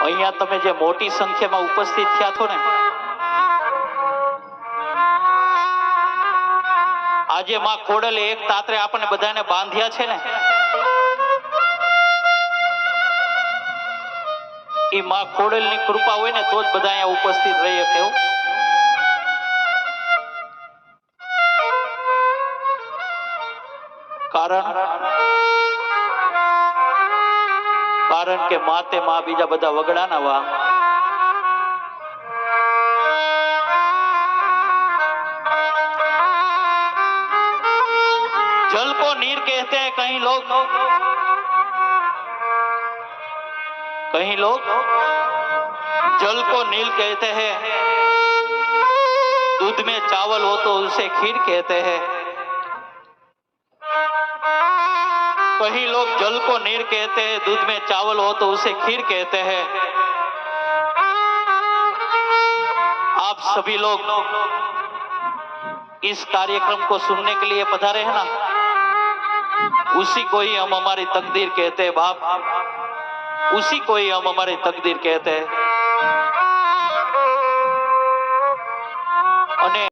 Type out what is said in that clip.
અહીંયા તમે જે મોટી સંખ્યામાં ઉપસ્થિત થયા છો ને, આજે માં ખોડલે એક તાતરે આપણને બધાને બાંધ્યા છે ને, એ માં ખોડલની કૃપા હોય ને તો જ બધા અહીંયા ઉપસ્થિત રહી શકે. કારણ કે માતે માં બીજા બધા વગડાના વા. जल को नीर कहते हैं कहीं लोग जल को नील कहते हैं, दूध में चावल हो तो उसे खीर कहते हैं. कहीं लोग जल को नीर कहते हैं, दूध में चावल हो तो उसे खीर कहते हैं. आप सभी लोग इस कार्यक्रम को सुनने के लिए पधारे हैं ना, उसी को ही हम हमारी तकदीर कहते हैं बाप, उसी को ही हम हमारी तकदीर कहते हैं. અને